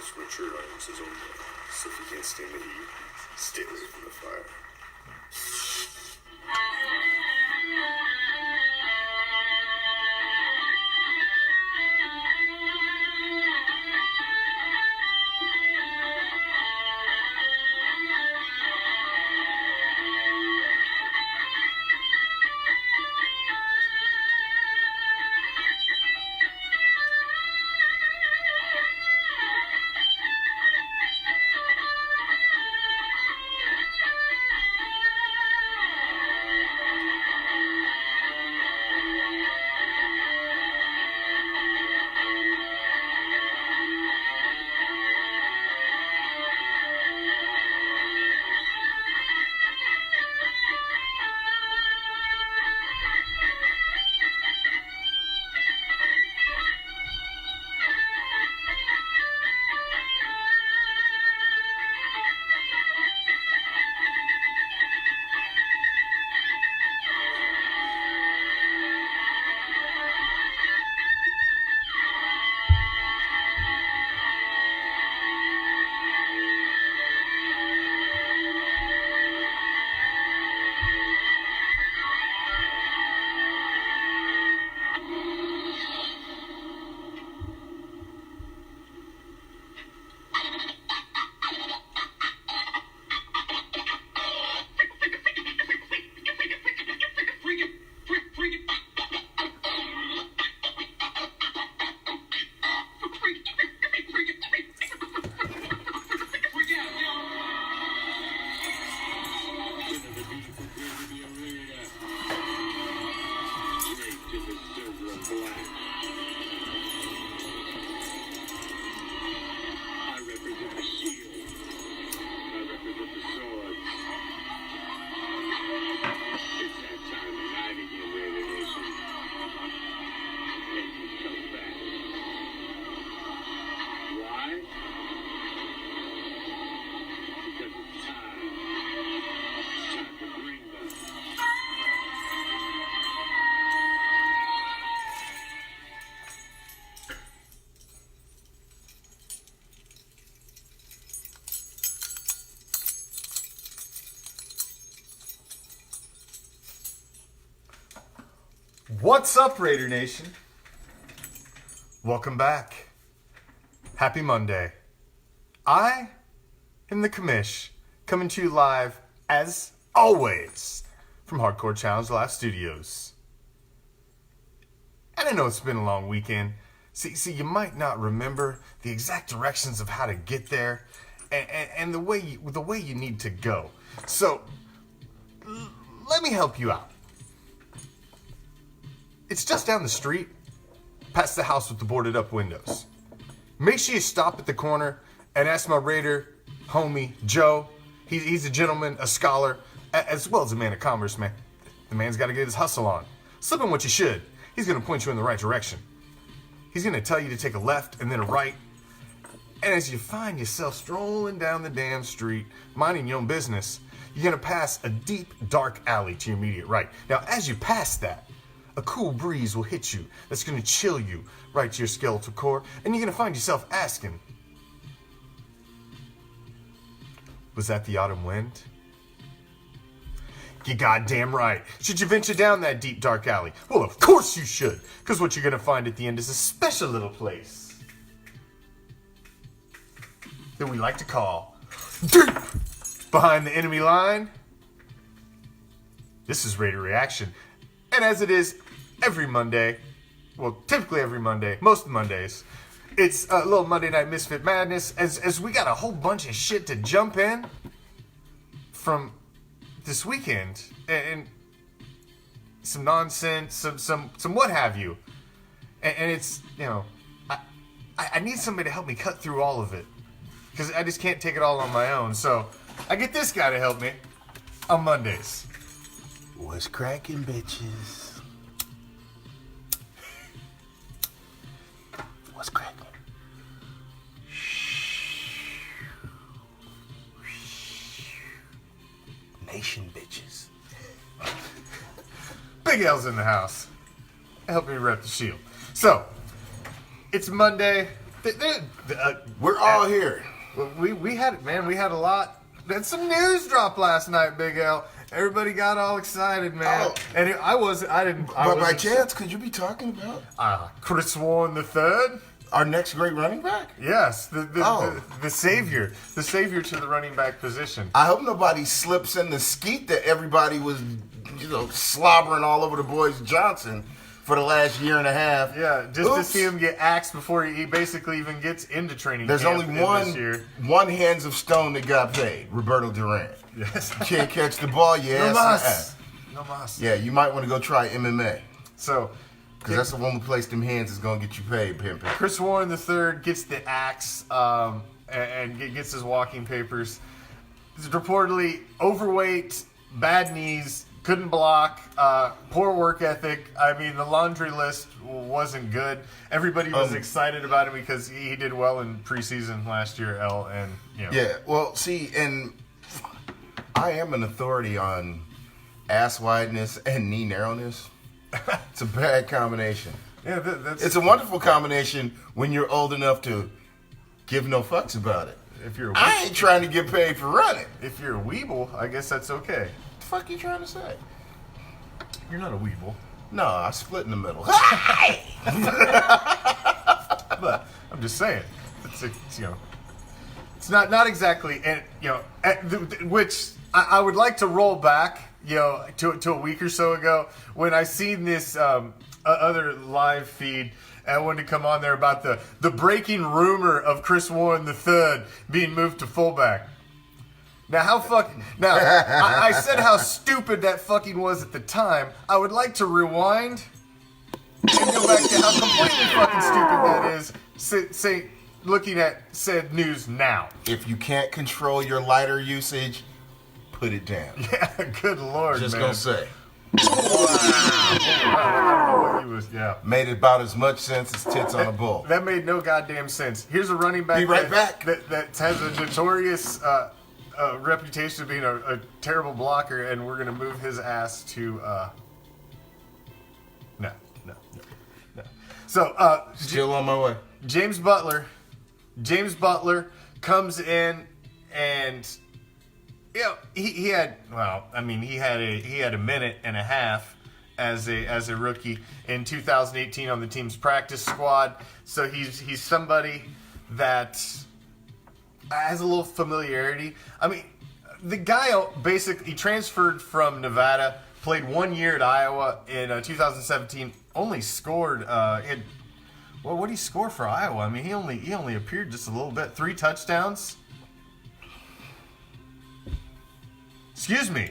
most mature audiences only. So if you can't stand the heat, stay away from the fire. What's up, Raider Nation? Welcome back. Happy Monday. I am the Commish, coming to you live, as always, from Hardcore Challenge Live Studios. And I know it's been a long weekend. See, you might not remember the exact directions of how to get there, and the way you need to go. So, let me help you out. It's just down the street, past the house with the boarded up windows. Make sure you stop at the corner and ask my Raider homie, Joe. He's a gentleman, a scholar, as well as a man of commerce, man. The man's got to get his hustle on. Slip him what you should. He's going to point you in the right direction. He's going to tell you to take a left and then a right. And as you find yourself strolling down the damn street, minding your own business, you're going to pass a deep, dark alley to your immediate right. Now, as you pass that, a cool breeze will hit you that's going to chill you right to your skeletal core, and you're going to find yourself asking, was that the autumn wind? You're goddamn right. Should you venture down that deep, dark alley? Well, of course you should, because what you're going to find at the end is a special little place that we like to call deep behind the enemy line. This is Raider Reaction. And as it is every Monday, well, typically every Monday, most Mondays, it's a little Monday Night Misfit Madness, as we got a whole bunch of shit to jump in from this weekend, and some nonsense, some what have you, and it's, you know, I need somebody to help me cut through all of it, because I just can't take it all on my own, so I get this guy to help me on Mondays. What's cracking, bitches? What's cracking? Nation bitches. Big L's in the house. Help me rep the shield. So, it's Monday. We're all here. We had it, man. We had a lot. Then some news dropped last night, Big L. Everybody got all excited, man. Oh. And I didn't. But by chance, could you be talking about Chris Warren III? our next great running back? Yes, the savior to the running back position. I hope nobody slips in the skeet that everybody was, slobbering all over the boys Johnson for the last year and a half. Yeah, just to see him get axed before he basically even gets into training. There's camp only this year. one hands of stone that got paid. Roberto Duran. Yes. You can't catch the ball, No mas. Yeah, you might want to go try MMA. So, Because that's the one who placed them hands is going to get you paid, pimpin'. Chris Warren III gets the axe and gets his walking papers. He's reportedly overweight, bad knees, couldn't block, poor work ethic. I mean, the laundry list wasn't good. Everybody was excited about him because he did well in preseason last year, and Yeah, well, see, and I am an authority on ass wideness and knee narrowness. It's a bad combination. Yeah, It's a wonderful combination when you're old enough to give no fucks about it. If you're I ain't trying to get paid for running. if you're a weeble, I guess that's okay. What the fuck you trying to say? You're not a weeble, No, I split in the middle. but I'm just saying, it's not exactly, and which I would like to roll back, to a week or so ago when I seen this other live feed. I wanted to come on there about the breaking rumor of Chris Warren III being moved to fullback. Now, I said how stupid that fucking was at the time. I would like to rewind and go back to how completely fucking stupid that is, looking at said news now. If you can't control your lighter usage, put it down. Yeah, good lord, Just man. gonna say. I don't know what he was, Made about as much sense as tits on a bull. That made no goddamn sense. Here's a running back Be right back. that has a notorious reputation of being a terrible blocker, and we're going to move his ass to... No. So, Still on my way. James Butler comes in and... he had a minute and a half as a rookie in 2018 on the team's practice squad. So he's somebody that has a little familiarity. I mean, the guy basically transferred from Nevada, played 1 year at Iowa in 2017. Only scored what did he score for Iowa? I mean, he only appeared just a little bit. 3 touchdowns. Excuse me.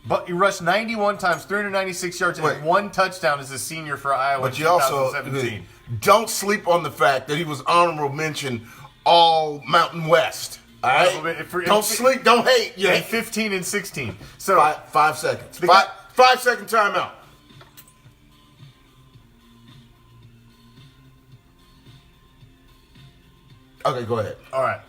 But he rushed 91 times, 396 yards, and had 1 touchdown as a senior for Iowa in 2017. Don't sleep on the fact that he was honorable mention all Mountain West. All right? Don't sleep, don't hate. Yeah, 15 and 16. So 5 seconds. 5 second timeout. Okay, go ahead. All right.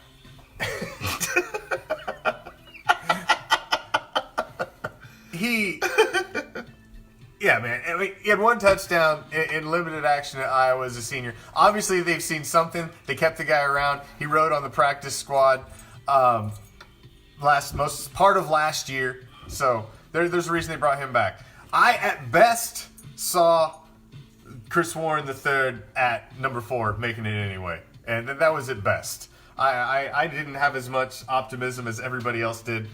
Yeah, man. I mean, he had 1 touchdown in limited action at Iowa as a senior. Obviously, they've seen something. They kept the guy around. He rode on the practice squad most part of last year. So there's a reason they brought him back. I, at best, saw Chris Warren III at number 4 making it anyway. And that was at best. I didn't have as much optimism as everybody else did.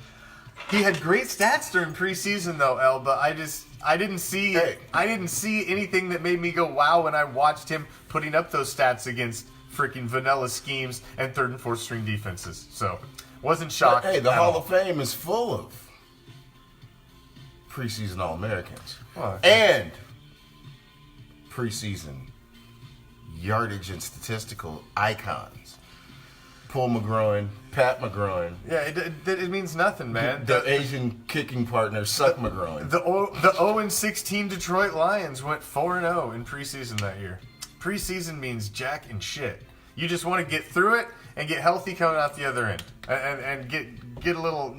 He had great stats during preseason, though, El. But I didn't see anything that made me go wow when I watched him putting up those stats against freaking vanilla schemes and 3rd and 4th string defenses. So wasn't shocked. Hey, the Hall of Fame is full of preseason All-Americans and preseason yardage and statistical icons. Paul McGroin, Pat McGroin. Yeah, it means nothing, man. The Asian kicking partner, Suck McGroin. The 0-16 Detroit Lions went 4-0 in preseason that year. Preseason means jack and shit. You just want to get through it and get healthy coming out the other end, and get a little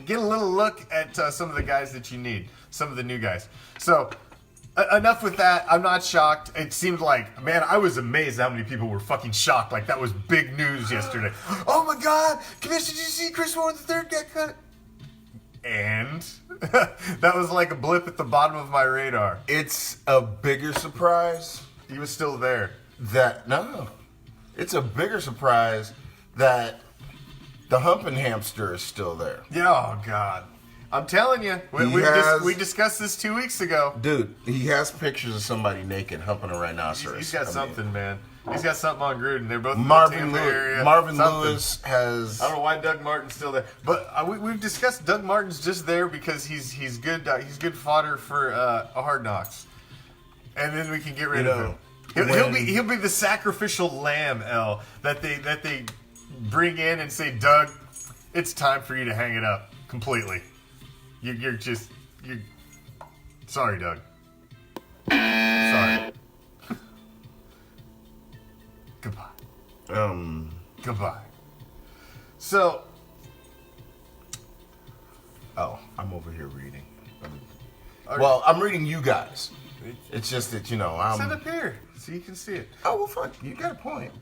look at some of the guys that you need, some of the new guys. So enough with that. I'm not shocked. It seemed like, man, I was amazed how many people were fucking shocked. Like, that was big news yesterday. Oh my God, Commish, did you see Chris Moore III get cut? And that was like a blip at the bottom of my radar. It's a bigger surprise. He was still there. It's a bigger surprise that the humping hamster is still there. Yeah, oh God. I'm telling you, we discussed this 2 weeks ago. Dude, he has pictures of somebody naked humping a rhinoceros. He's got something, man. He's got something on Gruden. They're both Marvin in the Tampa area. Lewis has. I don't know why Doug Martin's still there, but we've discussed Doug Martin's just there because he's good. He's good fodder for a Hard Knocks, and then we can get rid of him. He'll be the sacrificial lamb, L, that they bring in and say, Doug, it's time for you to hang it up completely. You're sorry, Doug. Sorry. Goodbye. Goodbye. So. Oh, I'm over here reading. I'm reading you guys. It's just that, I'm. Sit up here so you can see it. Oh, well, fuck. You got a point.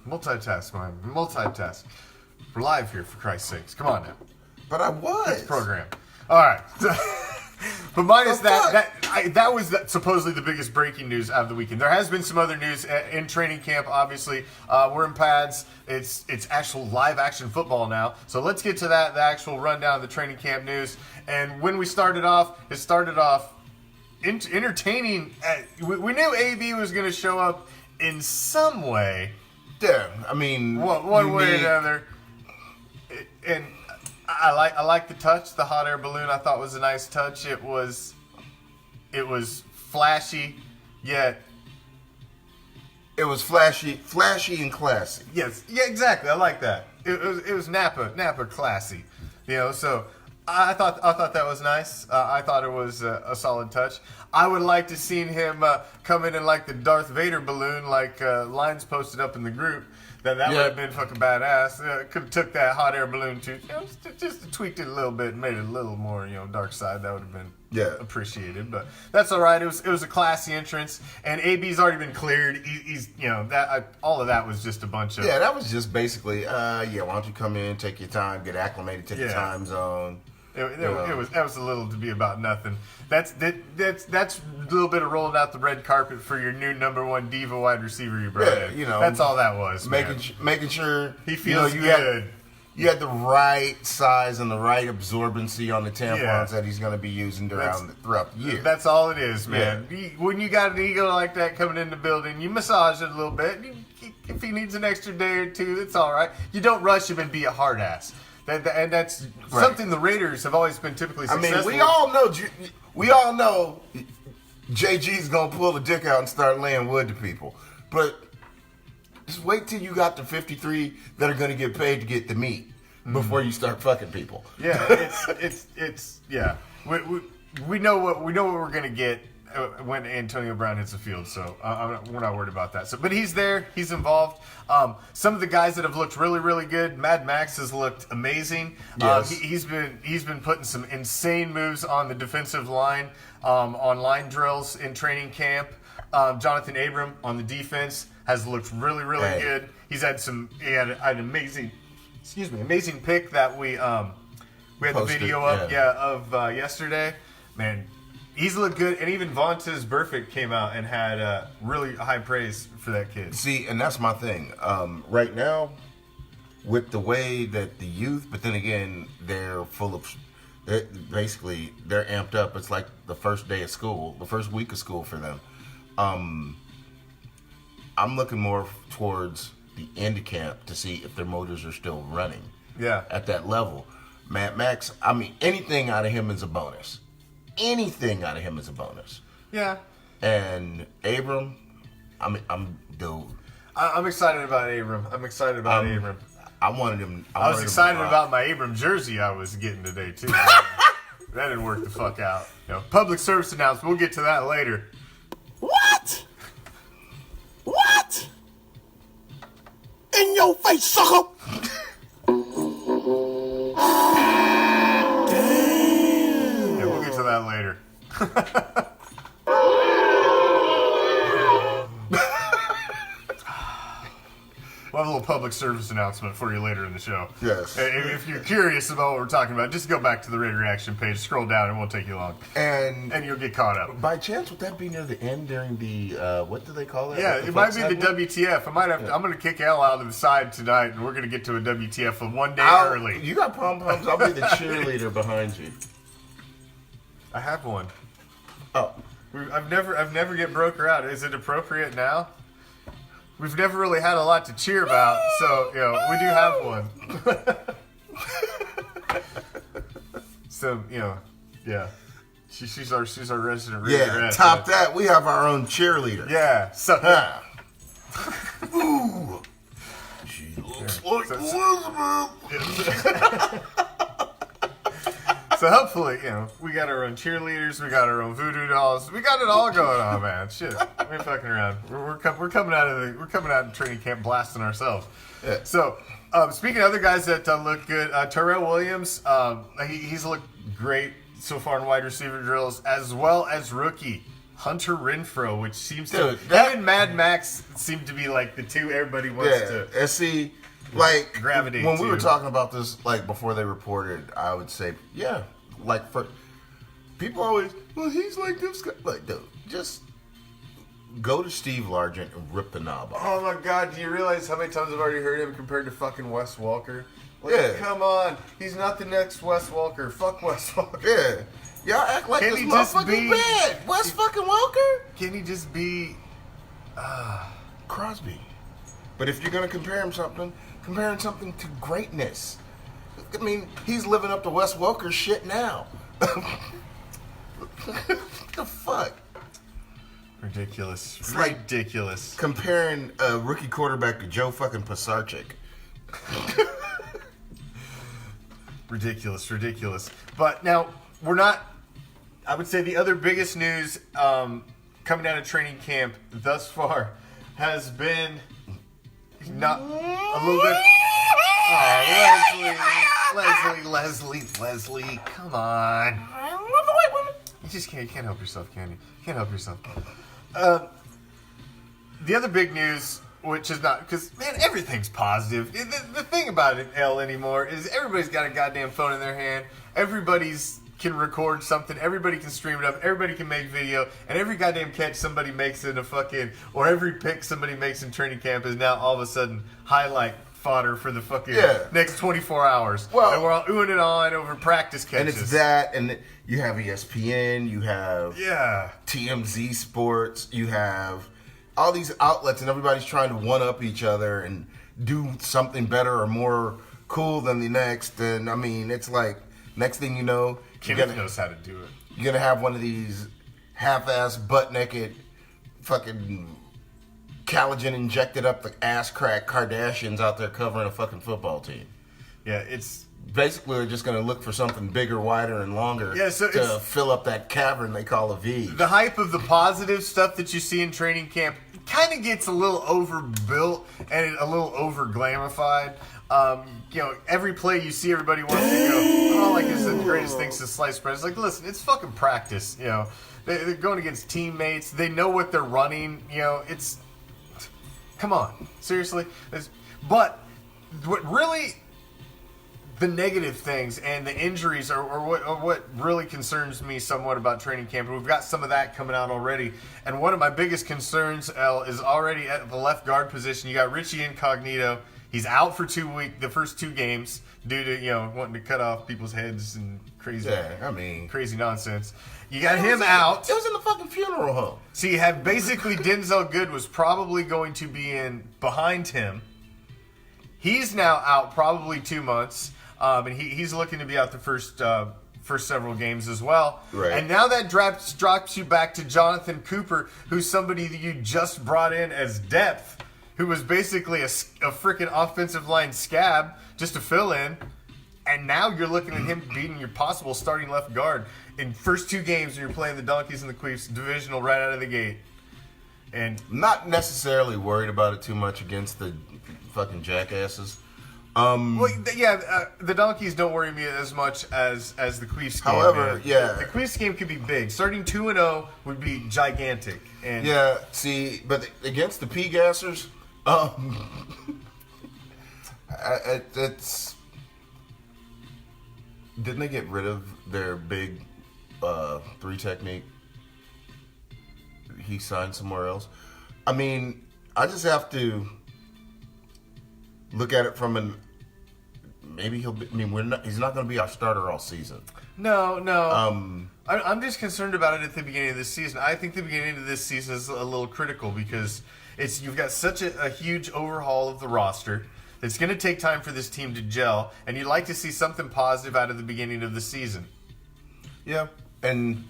Multitask, man. Multitask. We're live here, for Christ's sakes. Come on now. But I was. Program. All right. But minus that was supposedly the biggest breaking news out of the weekend. There has been some other news in training camp. Obviously, we're in pads. It's actual live action football now. So let's get to that. The actual rundown of the training camp news. And when we started off, it started off entertaining. We knew AB was going to show up in some way. Yeah, I mean, one way or another. And I like the touch. The hot air balloon I thought was a nice touch. It was flashy, yet it was flashy and classy. Yes, yeah, exactly. I like that. It was Napa classy. So I thought that was nice. I thought it was a solid touch. I would like to seen him come in like the Darth Vader balloon, like lines posted up in the group. That would have been fucking badass. Could have took that hot air balloon too, just tweaked it a little bit, made it a little more, dark side. That would have been appreciated. But that's all right. It was a classy entrance, and AB's already been cleared. He's all of that was just a bunch of that was just basically why don't you come in, take your time, get acclimated to the time zone. That was a little to be about nothing. That's a little bit of rolling out the red carpet for your new number one diva wide receiver you brought in. That's all that was. Making sure he feels good. You had the right size and the right absorbency on the tampons that he's going to be using throughout the year. That's all it is, man. Yeah. When you got an ego like that coming in the building, you massage it a little bit. If he needs an extra day or two, it's all right. You don't rush him and be a hard ass. And that's something the Raiders have always been typically successful. I mean, we all know JG's gonna pull the dick out and start laying wood to people, but just wait till you got the 53 that are gonna get paid to get the meat before you start fucking people. Yeah, it's yeah. We know what we're gonna get when Antonio Brown hits the field, so we're not worried about that. But he's there, he's involved. Some of the guys that have looked really, really good. Mad Max has looked amazing. Yes. He's been putting some insane moves on the defensive line, on line drills in training camp. Jonathan Abram on the defense has looked really, really good. He had an amazing pick that we had posted, the video up of yesterday. Man, he's looked good, and even Vontaze Burfict came out and had really high praise for that kid. See, and that's my thing. Right now, with the way that the youth, but then again, they're amped up. It's like the first day of school, the first week of school for them. I'm looking more towards the end of camp to see if their motors are still running. Yeah. At that level. Mad Max, I mean, anything out of him is a bonus. Anything out of him is a bonus. Yeah. And Abram, I'm excited about Abram. Abram. I wanted him. I was excited about my Abram jersey I was getting today too. That didn't work the fuck out. Public service announcement. We'll get to that later. What? In your face, sucker! Yeah, we'll get to that later. we'll have a little public service announcement for you later in the show. Yes. If you're curious about what we're talking about, just go back to the Raider Reaction page, scroll down, it won't take you long. And you'll get caught up. by chance, would that be near the end during the, what do they call it? Yeah, The it might fuck be the segment? WTF. I might have to, I'm going to kick Al out to the side tonight, and we're going to get to a WTF of one day early. You got pom-poms? I'll be the cheerleader behind you. I have one. Oh. I've never get broker out. Is it appropriate now? We've never really had a lot to cheer about, so we do have one. So yeah, she's our resident Raider. Yeah, top that, we have our own cheerleader. Yeah, so Ooh, she looks like Elizabeth. So hopefully, we got our own cheerleaders, we got our own voodoo dolls, we got it all going on, man. Shit, we ain't fucking around. We're coming out of training camp blasting ourselves. Yeah. So, speaking of other guys that look good, Terrell Williams, he's looked great so far in wide receiver drills, as well as rookie Hunter Renfrow, which seems to him and Mad Max seem to be like the two everybody wants to. And see. Like, gravitate when we were to. talking about this, like, before they reported, I would say, yeah, like, for people always, well, he's like this guy. Like, dude, just go to Steve Largent and rip the knob off. Oh my God, do you realize how many times I've already heard him compared to fucking Wes Walker? Like, Yeah. come on. He's not the next Wes Walker. Fuck Wes Walker. Yeah. Y'all act like Can this he just motherfucker's be- bad. Wes fucking Walker? Can he just be... Crosby. But if you're going to compare him something to greatness. I mean, he's living up to Wes Welker's shit now. What the fuck? Ridiculous. like- Ridiculous. Comparing a rookie quarterback to Joe fucking Pisarcik. Ridiculous. But now, we're not... I would say the other biggest news coming out of training camp thus far has been not a little bit... Oh, Leslie, come on. I love the white woman. You just can't help yourself, can you? Can't help yourself. The other big news, which is not, because, man, everything's positive. The thing about it, L, anymore, is everybody's got a goddamn phone in their hand. Everybody's can record something. Everybody can stream it up. Everybody can make video. And every goddamn catch somebody makes in a fucking, or every pick somebody makes in training camp is now all of a sudden highlight fodder for the fucking next 24 hours. Well, and we're all oohing it on over practice catches. And it's that, and you have ESPN, you have Yeah. TMZ Sports, you have all these outlets, and everybody's trying to one-up each other and do something better or more cool than the next. And, I mean, it's like, next thing you know, Kenneth knows how to do it. you're going to have one of these half-ass, butt-naked, fucking collagen injected up the ass crack Kardashians out there covering a fucking football team. Yeah, it's... Basically, they're just going to look for something bigger, wider, and longer So to it's- fill up that cavern they call a V. The hype of the positive stuff that you see in training camp kind of gets a little overbuilt and a little over glamified. Every play you see, everybody wants to go, oh, like it's the greatest thing since sliced bread. It's like, listen, it's fucking practice. They're going against teammates. They know what they're running. It's, come on, seriously. But what really, the negative things and the injuries are what really concerns me somewhat about training camp. We've got some of that coming out already. And one of my biggest concerns, L, is already at the left guard position. You got Richie Incognito. He's out for 2 weeks, the first 2 games, due to wanting to cut off people's heads and crazy nonsense. You got him out. It was in the fucking funeral home. So you have basically Denzel Good was probably going to be in behind him. He's now out probably 2 months, and he's looking to be out the first several games as well. Right. And now that drops you back to Jonathan Cooper, who's somebody that you just brought in as depth, who was basically a freaking offensive line scab just to fill in. And now you're looking at him beating your possible starting left guard in first 2 games when you're playing the Donkeys and the Queefs divisional right out of the gate. And Not necessarily worried about it too much against the fucking jackasses. The Donkeys don't worry me as much as the Queefs game. However, man. yeah. The Queefs game could be big. Starting 2-0 would be gigantic. And Yeah, see, but against the P-gassers, it's. Didn't they get rid of their big 3 technique? He signed somewhere else. I mean, I just have to look at it from an. Maybe he'll be. I mean, he's not going to be our starter all season. No. I'm just concerned about it at the beginning of this season. I think the beginning of this season is a little critical because you've got such a huge overhaul of the roster. It's going to take time for this team to gel, and you'd like to see something positive out of the beginning of the season. Yeah, and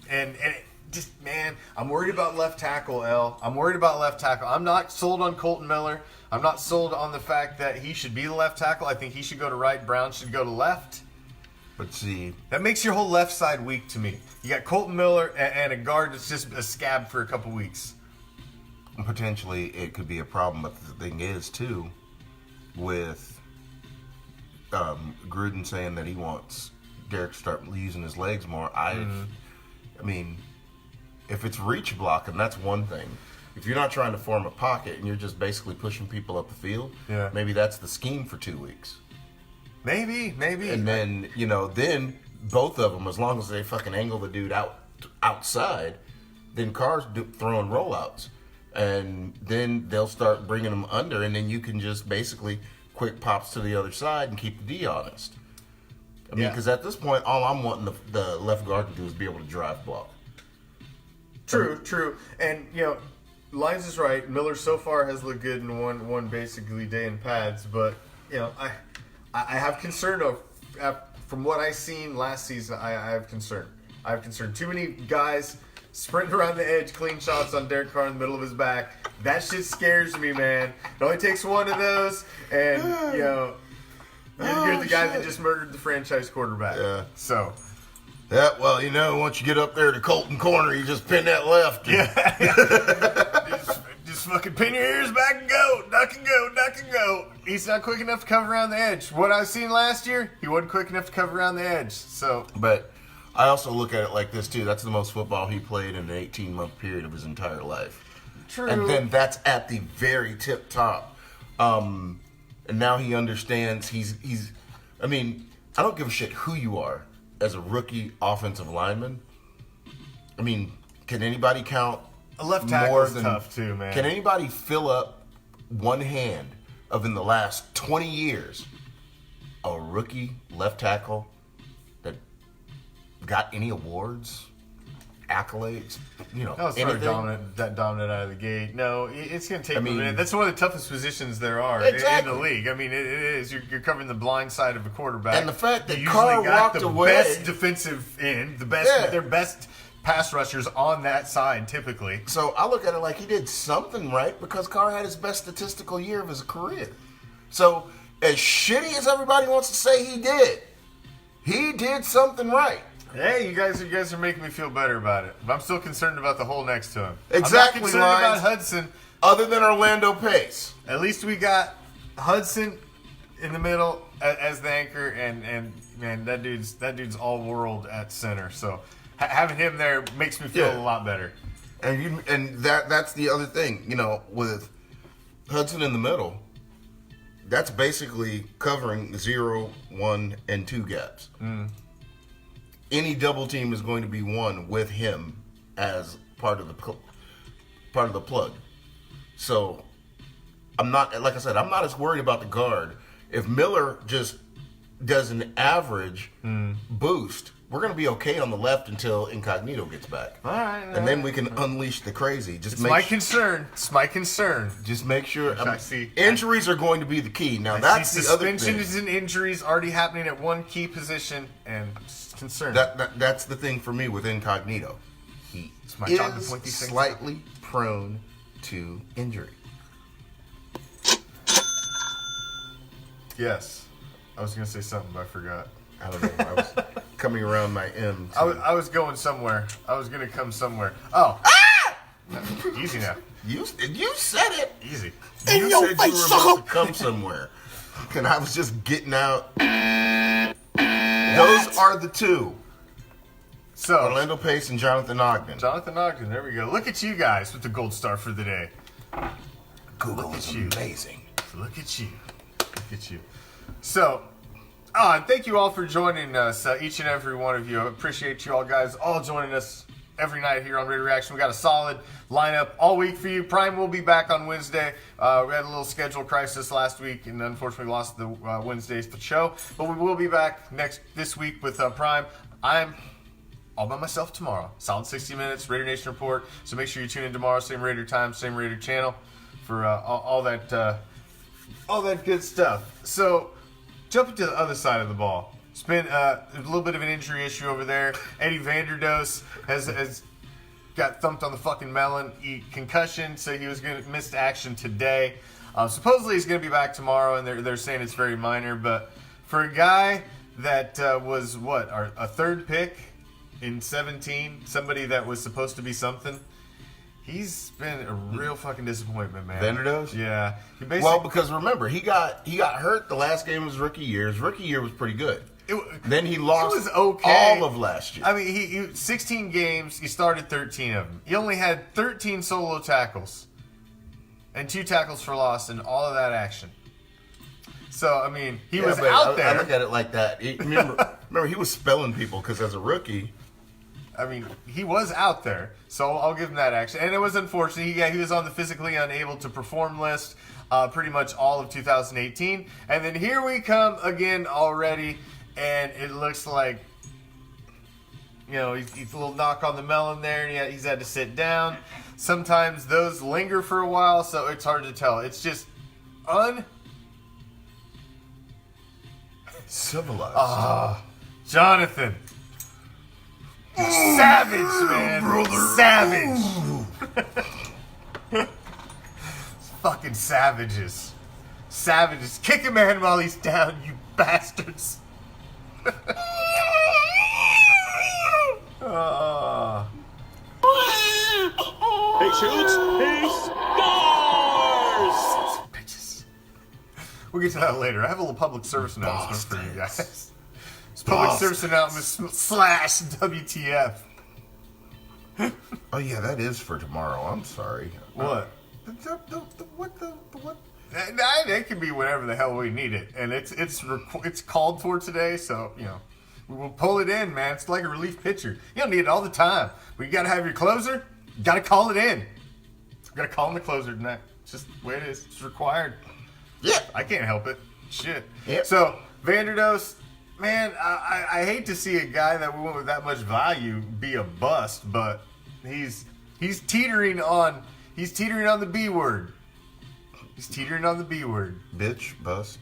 just, man, I'm worried about left tackle, L. I'm worried about left tackle. I'm not sold on Colton Miller. I'm not sold on the fact that he should be the left tackle. I think he should go to right. Brown should go to left. But see, that makes your whole left side weak to me. You got Colton Miller and a guard that's just a scab for a couple weeks. Potentially, it could be a problem. But the thing is, too, with Gruden saying that he wants Derek to start using his legs more, I mean, if it's reach blocking, that's one thing. If you're not trying to form a pocket and you're just basically pushing people up the field, maybe that's the scheme for 2 weeks. Maybe. And then, then both of them, as long as they fucking angle the dude outside, then Carr's throwing rollouts. And then they'll start bringing them under, and then you can just basically quick pops to the other side and keep the D honest. I mean, because at this point, all I'm wanting the left guard to do is be able to drive block. True. And, Lines is right. Miller so far has looked good in one basically day in pads, but, I have concern from what I seen last season. I have concern. Too many guys sprinting around the edge, clean shots on Derek Carr in the middle of his back. That shit scares me, man. It only takes one of those, and you're the guy that just murdered the franchise quarterback. Yeah. So. Yeah. Well, once you get up there to Colton corner, you just pin that left. Just fucking pin your ears back and go. Duck and go. He's not quick enough to cover around the edge. What I've seen last year, he wasn't quick enough to cover around the edge. So, but I also look at it like this too. That's the most football he played in an 18-month period of his entire life. True. And then that's at the very tip top. And now he understands he's. I mean, I don't give a shit who you are as a rookie offensive lineman. I mean, can anybody count? A left tackle is tough too, man. Can anybody fill up one hand of in the last 20 years a rookie left tackle that got any awards, accolades, anything? Dominant out of the gate. No, it's going to take a minute. That's one of the toughest positions there are in the league. I mean, it is. You're covering the blind side of a quarterback. And the fact that Carr walked away, best defensive end, their best pass rushers on that side, typically. So I look at it like he did something right because Carr had his best statistical year of his career. So as shitty as everybody wants to say he did something right. Hey, you guys are making me feel better about it. But I'm still concerned about the hole next to him. Exactly. I'm not concerned about Hudson. Other than Orlando Pace. At least we got Hudson in the middle as the anchor, and man, that dude's all world at center. So having him there makes me feel a lot better. And that's the other thing, with Hudson in the middle, that's basically covering 0, 1, and 2 gaps. Any double team is going to be won with him as part of the plug. So I'm not as worried about the guard. If Miller just does an average boost, we're going to be okay on the left until Incognito gets back. All right. And then we can unleash the crazy. It's my concern. Just make sure. I see. Injuries are going to be the key. Now, that's the other thing. Suspensions and injuries already happening at one key position, and concern. That's the thing for me with Incognito. He is slightly prone to injury. Yes. I was going to say something, but I forgot. I don't know. I was coming around my M. I was going somewhere. I was going to come somewhere. Oh. Easy now. You said it. Easy. You said you were about to come somewhere. And I was just getting out. Those are the two. So Orlando Pace and Jonathan Ogden. There we go. Look at you guys with the gold star for the day. Google is amazing. Look at you. So, thank you all for joining us, each and every one of you. I appreciate you all guys all joining us every night here on Raider Reaction. We got a solid lineup all week for you. Prime will be back on Wednesday. We had a little schedule crisis last week and unfortunately lost the Wednesday's show. But we will be back this week with Prime. I'm all by myself tomorrow. Solid 60 minutes, Raider Nation Report. So make sure you tune in tomorrow. Same Raider time, same Raider channel for all that good stuff. So jumping to the other side of the ball. It's been a little bit of an injury issue over there. Eddie Vanderdoes has got thumped on the fucking melon. Concussion, so he was going to miss action today. Supposedly he's going to be back tomorrow, and they're saying it's very minor. But for a guy that was, a third pick in 2017, somebody that was supposed to be something, he's been a real fucking disappointment, man. Vanderdoes? Yeah. Well, because remember, he got hurt the last game of his rookie year. His rookie year was pretty good. Then he lost all of last year. I mean, he 16 games, he started 13 of them. He only had 13 solo tackles and 2 tackles for loss in all of that action. So, I mean, he was out there. I look at it like that. Remember, he was spelling people because as a rookie, I mean, he was out there, so I'll give him that action. And it was unfortunate. He was on the physically unable to perform list pretty much all of 2018. And then here we come again already, and it looks like, he's a little knock on the melon there, and he's had to sit down. Sometimes those linger for a while, so it's hard to tell. It's just civilized. Jonathan. Savage, man. Brother. Savage. Fucking savages. Savages. Kick a man while he's down, you bastards. He shoots. He scores. Bitches. We'll get to that later. I have a little public service announcement for you guys. It's public service announcement / WTF. Oh yeah, that is for tomorrow. I'm sorry. What? What? It can be whatever the hell we need it, and it's called for today. So we will pull it in, man. It's like a relief pitcher. You don't need it all the time, but you got to have your closer. You got to call it in. You got to call in the closer tonight. It's just the way it is. It's required. Yeah, I can't help it. Shit. Yep. So Vanderdoes, man, I hate to see a guy that we went with that much value be a bust, but he's teetering on the B word. He's teetering on the B word. Bitch, Bust.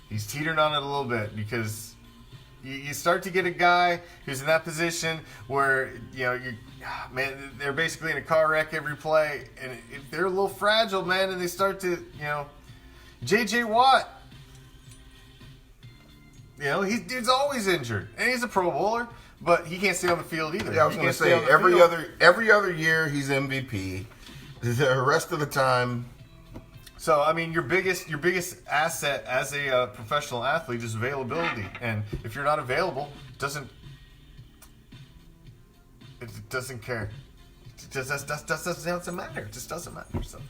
He's teetering on it a little bit because you start to get a guy who's in that position where they're basically in a car wreck every play, and if they're a little fragile, man, and they start to J.J. Watt. Dude's always injured, and he's a Pro Bowler, but he can't stay on the field either. Yeah, I was going to say every other year he's MVP. The rest of the time. So I mean, your biggest asset as a professional athlete is availability, and if you're not available, it doesn't care. It just doesn't matter. It just doesn't matter. So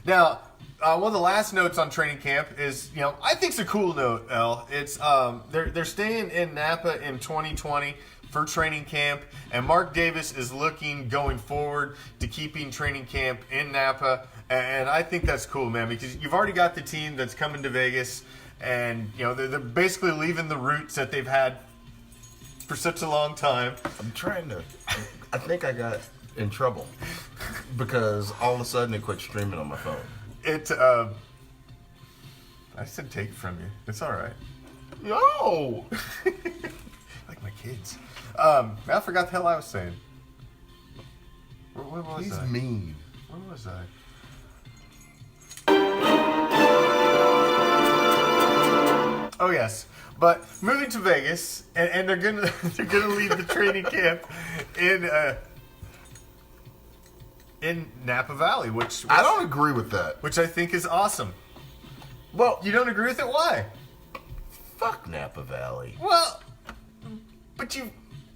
now, one of the last notes on training camp is, I think it's a cool note, El. It's they're staying in Napa in 2020 for training camp, and Mark Davis is looking going forward to keeping training camp in Napa, and I think that's cool, man, because you've already got the team that's coming to Vegas, and they're basically leaving the roots that they've had for such a long time. I think I got in trouble because all of a sudden it quit streaming on my phone. I said take it from you. It's all right. No. Like my kids. I forgot the hell I was saying. Where was He's I? mean. Where was I? Oh yes, but moving to Vegas, and they're gonna leave the training camp in Napa Valley, which I don't agree with that. Which I think is awesome. Well, You don't agree with it? Why? fuck Napa Valley. Well, but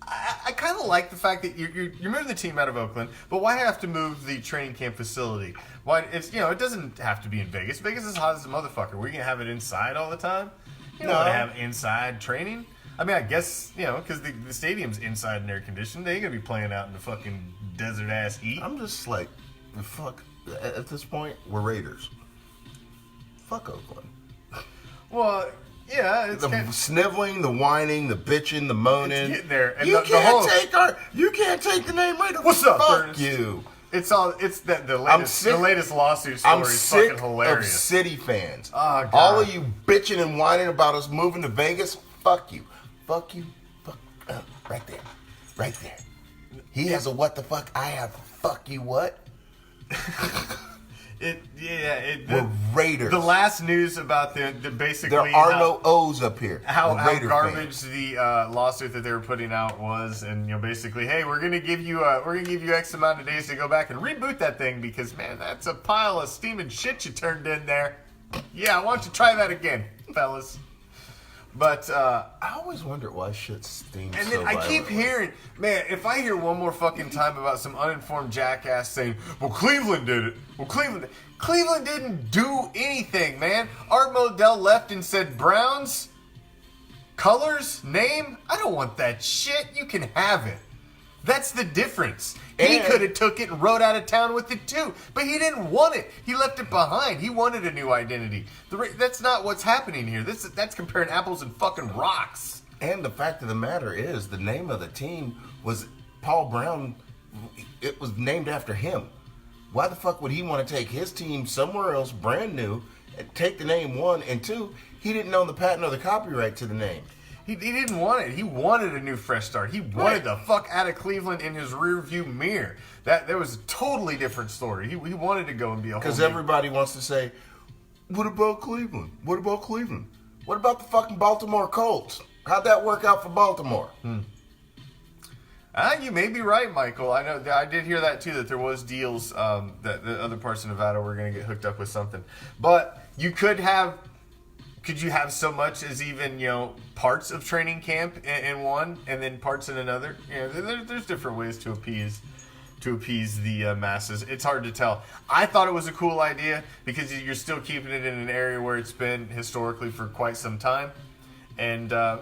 I kind of like the fact that you're moving the team out of Oakland, but why have to move the training camp facility? Why it doesn't have to be in Vegas. Vegas is hot as a motherfucker. We're gonna have it inside all the time. You don't want to have inside training. I mean, I guess because the stadium's inside and air conditioned. They ain't gonna be playing out in the fucking desert ass heat. I'm just like, fuck. At this point, we're Raiders. Fuck Oakland. Well. Yeah, it's the sniveling, the whining, the bitching, the moaning. It's getting there. And you can't take the name Raider. What's up, Fuck Ernest? you. It's the latest lawsuit story is fucking hilarious. Of City fans. Oh, God. All of you bitching and whining about us moving to Vegas. Fuck you. Fuck you. Fuck. Right there. Right there. He has a what the fuck. I have fuck you what? We're Raiders. The last news about the basically there are no O's up here. How garbage fans. the lawsuit that they were putting out was, and basically, hey, we're gonna give you X amount of days to go back and reboot that thing because man, that's a pile of steaming shit you turned in there. Yeah, why don't you try that again, fellas? But I always wondered why shit steams and so then I keep violently. hearing, man, if I hear one more fucking time about some uninformed jackass saying, well, Cleveland did it. Well, Cleveland didn't do anything, man. Art Modell left and said, Browns, colors, name, I don't want that shit. You can have it. That's the difference. He could have took it and rode out of town with it too, but he didn't want it. He left it behind. He wanted a new identity. That's not what's happening here. That's comparing apples and fucking rocks. And the fact of the matter is, the name of the team was Paul Brown. It was named after him. Why the fuck would he want to take his team somewhere else, brand new, and take the name, one, and two, he didn't own the patent or the copyright to the name. He didn't want it. He wanted a new fresh start. He wanted the fuck out of Cleveland in his rearview mirror. That was a totally different story. He wanted to go and be a whole Because everybody wants to say, what about Cleveland? What about Cleveland? What about the fucking Baltimore Colts? How'd that work out for Baltimore? You may be right, Michael. I know I did hear that too. That there was deals that the other parts of Nevada were going to get hooked up with something. But you could have. Could you have so much as even parts of training camp in one, and then parts in another? There's different ways to appease the masses. It's hard to tell. I thought it was a cool idea because you're still keeping it in an area where it's been historically for quite some time, and I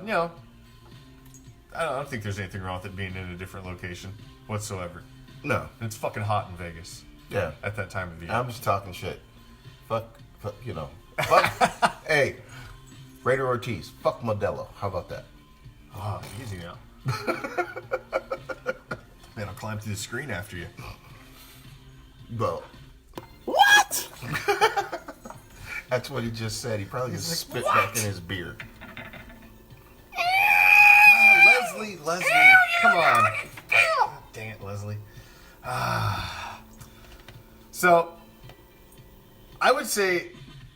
don't think there's anything wrong with it being in a different location whatsoever. No. And it's fucking hot in Vegas. Yeah. At that time of the year. I'm just talking shit. Fuck, Fuck. Hey, Raider Ortiz. Fuck Modelo. How about that? Oh, easy now. Man, I'll climb through the screen after you. Well. What? That's what he just said. He probably just spit back in his beard. Leslie, come on. God, dang it, Leslie. So, I would say,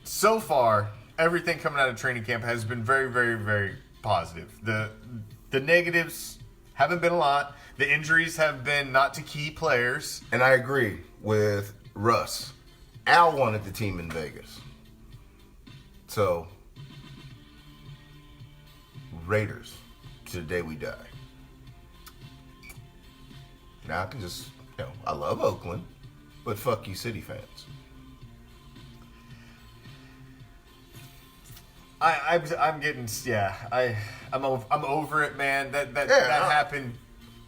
so far, everything coming out of training camp has been very, very, very positive. The negatives haven't been a lot. The injuries have been not to key players. And I agree with Russ. Al wanted the team in Vegas. So, Raiders to the day we die. Now I can just, I love Oakland, but fuck you City fans. I'm getting, I'm over it, man. That happened.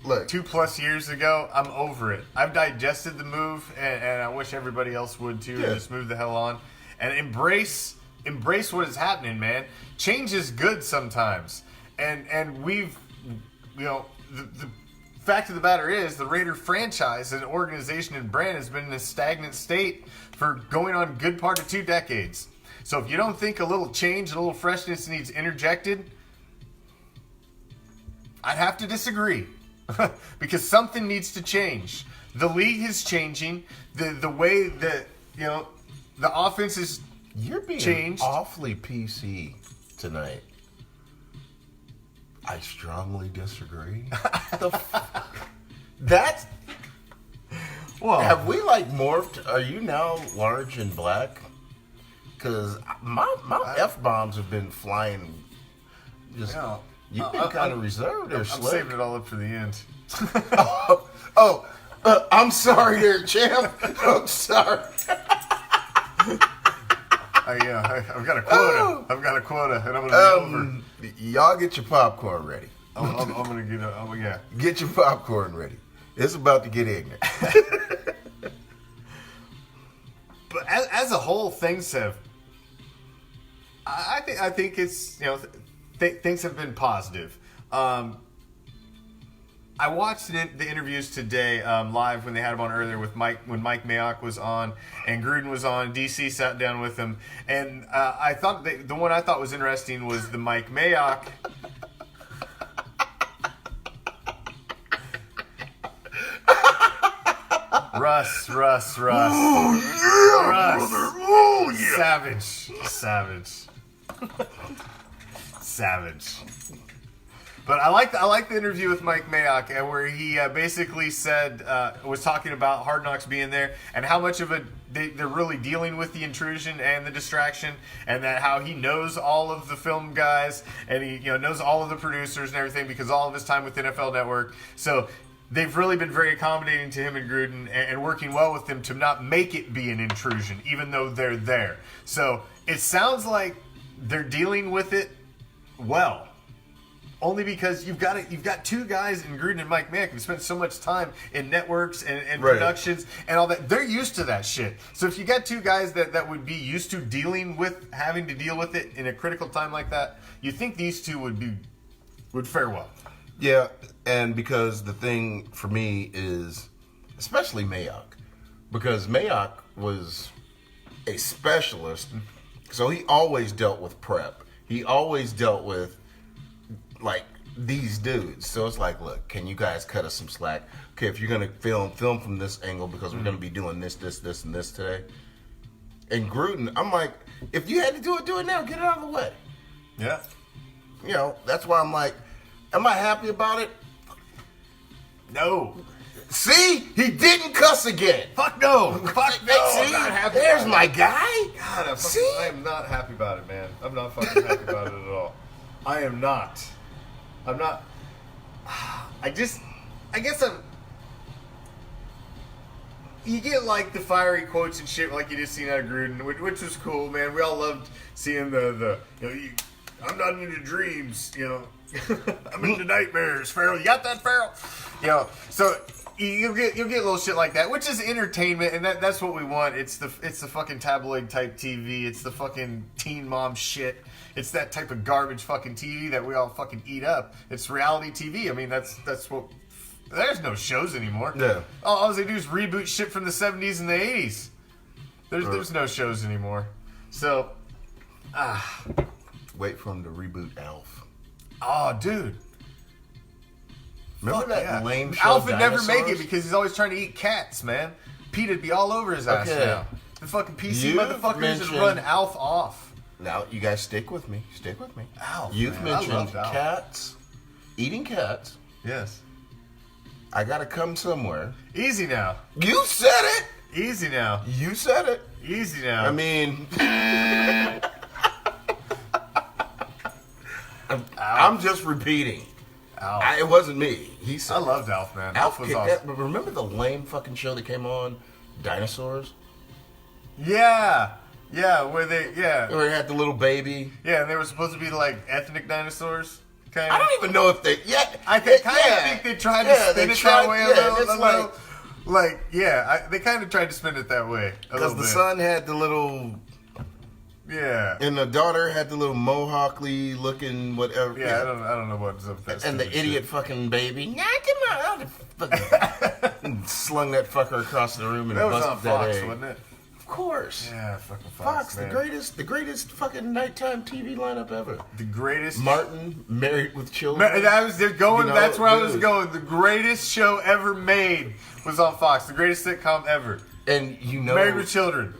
Look, 2+ years ago. I'm over it. I've digested the move, and I wish everybody else would too. Yeah. Just move the hell on and embrace what is happening, man. Change is good sometimes, and we've, the fact of the matter is the Raider franchise, an organization and brand, has been in a stagnant state for going on good part of 2 decades. So if you don't think a little change, a little freshness needs interjected, I'd have to disagree. Because something needs to change. The league is changing. The way that the offense is you're being changed. Awfully PC tonight. I strongly disagree. That's. Well, have we morphed? Are you now large and black? Because my F-bombs have been flying. Just You've been kind of reserved there, I'm Slick. saving it all up for the end. I'm sorry there, champ. I'm sorry. I've got a quota. I've got a quota, and I'm gonna be over. Y'all get your popcorn ready. I'm gonna get. Yeah. Get your popcorn ready. It's about to get ignorant. But as a whole, things have. I think it's things have been positive. I watched the interviews today live when they had him on earlier with Mike when Mike Mayock was on and Gruden was on. DC sat down with him, and I thought the one I thought was interesting was the Mike Mayock. Russ. Oh, yeah, Russ. brother. Oh, yeah. Savage. But I like the interview with Mike Mayock, where he basically said was talking about Hard Knocks being there and how much of it they're really dealing with the intrusion and the distraction, and that how he knows all of the film guys and he knows all of the producers and everything because all of his time with NFL Network. So they've really been very accommodating to him and Gruden and working well with them to not make it be an intrusion, even though they're there. So it sounds like they're dealing with it well. Only because you've got two guys in Gruden and Mike Mayock who spent so much time in networks and Right. productions and all that. They're used to that shit. So if you got two guys that would be used to having to deal with it in a critical time like that, you think these two would fare well. Yeah, and because the thing for me is, especially Mayock, because Mayock was a specialist, so he always dealt with prep. He always dealt with like these dudes. So it's like, look, can you guys cut us some slack? Okay, if you're gonna film from this angle because we're gonna be doing this, and this today. And Gruden, I'm like, if you had to do it now. Get it out of the way. Yeah. That's why I'm like, am I happy about it? No. See, he didn't cuss again. Fuck no. Fuck no. See, I'm not happy there's about my it. guy. God, See? I am not happy about it, man. I'm not fucking happy about it at all. I am not. I'm not. I guess I'm. You get like the fiery quotes and shit like you just seen out of Gruden, which was cool, man. We all loved seeing the I'm not into dreams, I'm into nightmares, Farrell. You got that, Farrell? So you'll get little shit like that, which is entertainment, and that's what we want. It's the fucking tabloid type TV. It's the fucking teen mom shit. It's that type of garbage fucking TV that we all fucking eat up. It's reality TV. I mean, that's what. There's no shows anymore. Yeah. All they do is reboot shit from the 70s and the 80s. There's no shows anymore. So, Wait for him to reboot Alf. oh, dude. Remember Fuck that yeah. lame show? Alf would never make it Dinosaurs? because he's always trying to eat cats, man. Pete'd be all over his ass Okay. now. The fucking PC You've motherfuckers would mentioned- run Alf off. Now, you guys stick with me. Alf, You've man. I mentioned loved Alf. cats, eating cats. Yes. I gotta come somewhere. Easy now. You said it. Easy now. You said it. Easy now. I mean, I'm just repeating. Alf. It wasn't me. He said I loved Alf, man. Alf was kicked awesome. that. But remember the lame fucking show that came on, Dinosaurs, Yeah. Yeah, where they, where it had the little baby. Yeah, and they were supposed to be like ethnic dinosaurs. Kind I of. don't even know if they. Yeah, I kind of think they tried to spin they it tried- that way yeah, a it's little. They kind of tried to spin it that way a because little the bit. son had the little, Yeah. and the daughter had the little mohawkly looking whatever. Yeah, I don't know what's up with that. And the stupid idiot shit. fucking baby, fucking slung that fucker across the room and That was busted on Fox, that egg. wasn't it? Of course. Yeah, fucking Fox. Fox, man. the greatest fucking nighttime TV lineup ever. The greatest. Martin, Married with Children. They're going. You know, that's where I was dude. going. The greatest show ever made was on Fox. The greatest sitcom ever. And Married with Children.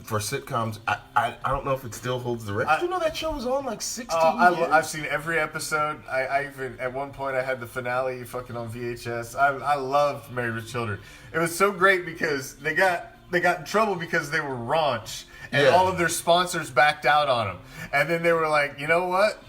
for sitcoms, I don't know if it still holds the record. You know that show was on like 16 Oh, years? I've seen every episode. I even at one point I had the finale fucking on VHS. I loved Married with Children. It was so great because they got in trouble because they were raunch and Yeah. all of their sponsors backed out on them. And then they were like, you know what?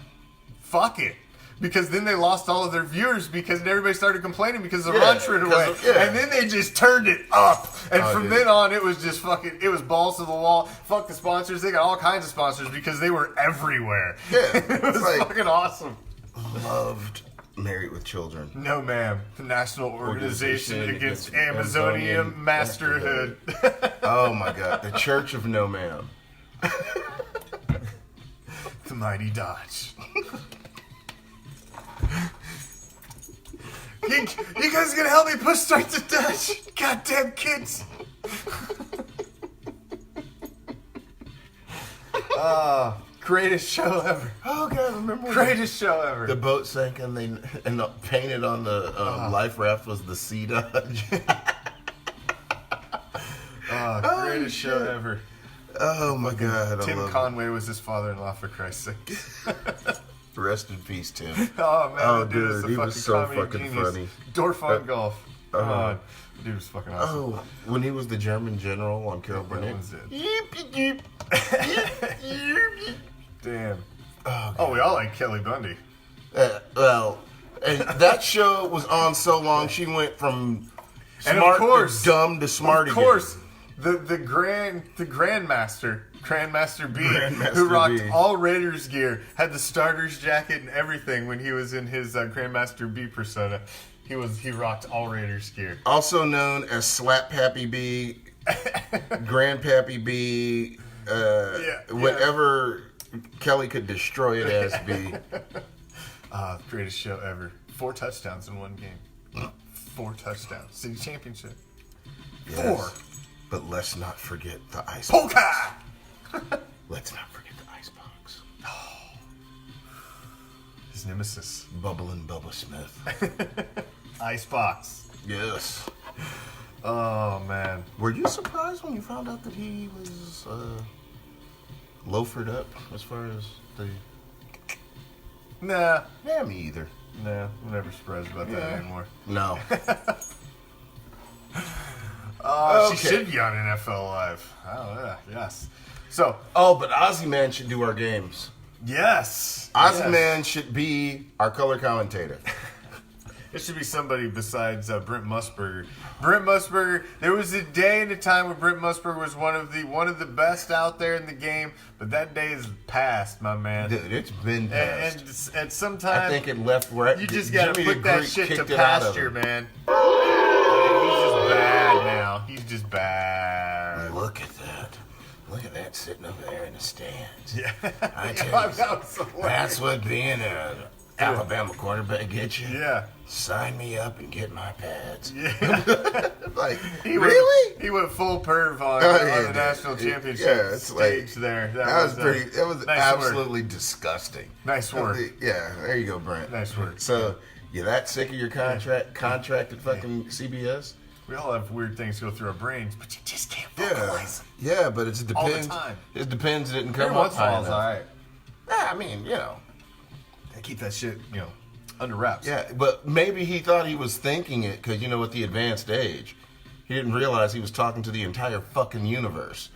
Fuck it. because then they lost all of their viewers because everybody started complaining because the run threw it away. Yeah. And then they just turned it up. And from dude. then on, it was just fucking, it was balls to the wall. Fuck the sponsors. They got all kinds of sponsors because they were everywhere. Yeah. It was Like- fucking awesome. Loved Married with Children. No, ma'am. The National Organization Organization Against Against Amazonian Amazonian Masterhood. Oh my God, the Church of No Ma'am. The Mighty Dodge. You guys gonna help me push start the Dodge? Goddamn kids. Greatest show ever. Oh God, remember Greatest show ever. the boat sank and they painted on the life raft was the Sea Dodge. Greatest show shit. ever. Oh my God, I Tim love Conway was his father-in-law, for Christ's sake. it. Rest in peace, Tim. Oh man, Oh, that dude is dude, a he fucking was so comedy fucking genius. funny. Dorf on golf. Come on. The dude was fucking awesome. Oh, when he was the German general on Carol That Burnett. was it. Yippee, Damn. Oh, we all like Kelly Bundy. Well, and that show was on so long, she went from And smart of course, to dumb to smart Of again. course, the Grandmaster B, Grandmaster who rocked B. all Raiders gear, had the starter's jacket and everything when he was in his Grandmaster B persona. He rocked all Raiders gear. Also known as Slap Pappy B, Grandpappy B, whatever Kelly could destroy it as B. Greatest show ever. 4 touchdowns in one game. 4 touchdowns. City championship. Yes. 4. But let's not forget the ice. Polka! Let's not forget the icebox. His nemesis. Bubbling Bubba Smith. Icebox. Yes. Oh, man. Were you surprised when you found out that he was loafered up as far as the... Nah. Yeah, me either. Nah. I'm never surprised about that anymore. No. She should be on NFL Live. Oh, yeah. Yes. So, Oh, but Ozzy Man should do our games. yes. Ozzy Yes. Man should be our color commentator. It should be somebody besides Brent Musburger. Brent Musburger. There was a day and a time when Brent Musburger was one of the best out there in the game, but that day is past, my man. Dude, it's been past. And at some time, I think it left where you just gotta Jimmy the put that Greek shit to kicked it out of pasture, him. man. He's just bad now. He's just bad. Look at that. Look at that sitting over there in the stands. Yeah. I tell That you, something. was hilarious. That's what being an Alabama quarterback gets you. Yeah. Sign me up and get my pads. Yeah. Like, He really? Went, he went full perv on, Oh, on yeah, the dude. national championship Yeah, it's like- stage there. That was pretty. It was nice absolutely disgusting. Nice work. Yeah, there you go, Brent. Nice work. So, you that sick of your contract at fucking CBS? We all have weird things go through our brains, but you just can't Yeah, vocalize. yeah, but it All the depends. time. It depends. It didn't Every come once up in a high while, it's enough. all right. Yeah, I mean, you know. I keep that shit, under wraps. Yeah, but maybe he thought he was thinking it because, with the advanced age, he didn't realize he was talking to the entire fucking universe.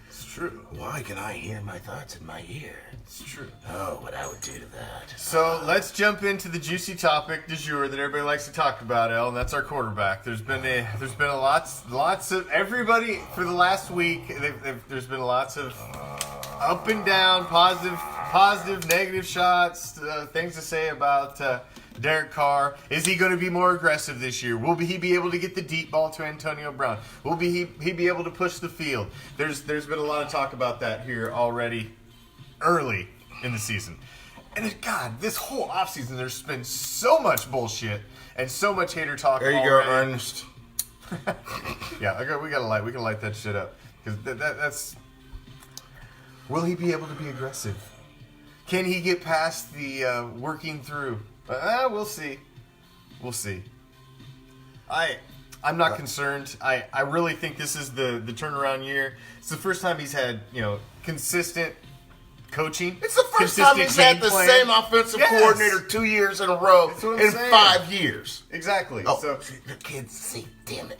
It's true. Why can I hear my thoughts in my ear? It's true. Oh, what I would do to that. So let's jump into the juicy topic du jour that everybody likes to talk about, El, and that's our quarterback. There's been a lots of everybody for the last week. There's been lots of up and down, positive, negative shots, things to say about Derek Carr. Is he going to be more aggressive this year? Will he be able to get the deep ball to Antonio Brown? Will he be able to push the field? There's been a lot of talk about that here already early in the season. And God, this whole offseason, there's been so much bullshit and so much hater talk. There you go, Ernest. Yeah, we can light that shit up. Because that's... Will he be able to be aggressive? Can he get past the working through? We'll see. We'll see. I'm not concerned. I really think this is the turnaround year. It's the first time he's had, consistent coaching. It's the first time he's had the same offensive Yes. coordinator 2 years in a row That's what I'm in saying. 5 years. Exactly. Oh, So the kids see, damn it.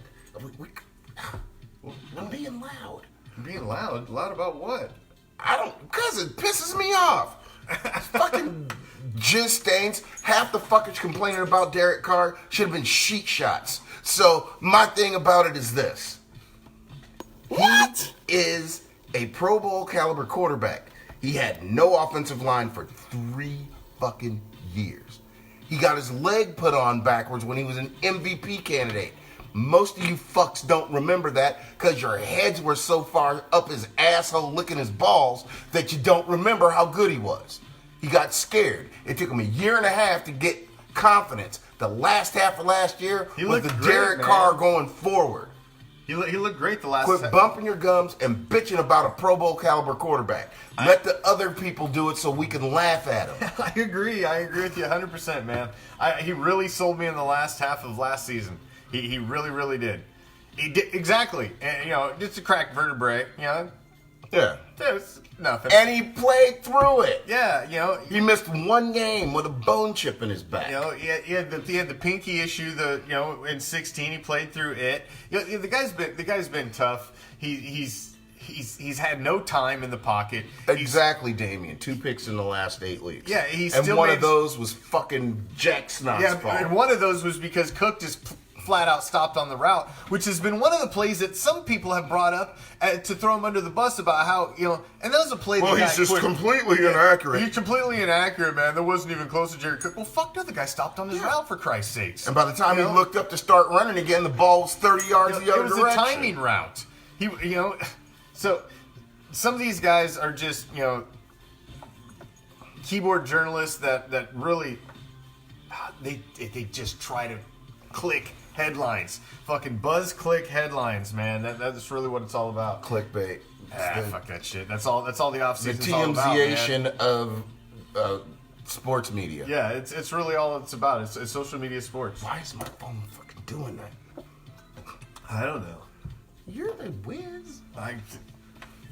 I'm being loud. being loud about what? Because it pisses me off. Fucking jizz stains. Half the fuckers complaining about Derek Carr should have been sheet shots. So my thing about it is this. What? He is a Pro Bowl caliber quarterback. He had no offensive line for 3 fucking years. He got his leg put on backwards when he was an MVP candidate. Most of you fucks don't remember that because your heads were so far up his asshole licking his balls that you don't remember how good he was. He got scared. It took him a year and a half to get confidence. The last half of last year was the Derek Carr going forward. He looked great the last Quit bumping your gums and bitching about a Pro Bowl caliber quarterback. Let the other people do it so we can laugh at him. I agree with you 100%, man. He really sold me in the last half of last season. He really, really did. He did exactly. And, you know, just a cracked vertebrae, you know. Yeah. It's nothing. And he played through it. Yeah, you know. He missed one game with a bone chip in his back. You know, he had the pinky issue. In 16 he played through it. You know, the guy's been tough. He's had no time in the pocket. Exactly, Damien. 2 picks in the last 8 weeks. Yeah, and one of those was fucking Jack Snot's fault. And one of those was because Cook just flat out stopped on the route, which has been one of the plays that some people have brought up to throw him under the bus about how, you know, and that was a play Well, he's just completely inaccurate. He's completely inaccurate, man. That wasn't even close to Jared Cook. Well, fuck no, the guy stopped on his route, for Christ's sakes. And by the time he looked up to start running again, the ball was 30 yards the other direction. It was a timing route. So some of these guys are just, you know, keyboard journalists that really, they just try to click headlines. Fucking buzz click headlines, man. That's really what it's all about. Clickbait. Fuck that shit. That's all the offseason's The all about, TMZ-ation of sports media. Yeah, it's really all it's about. It's social media sports. Why is my phone fucking doing that? I don't know. You're the whiz.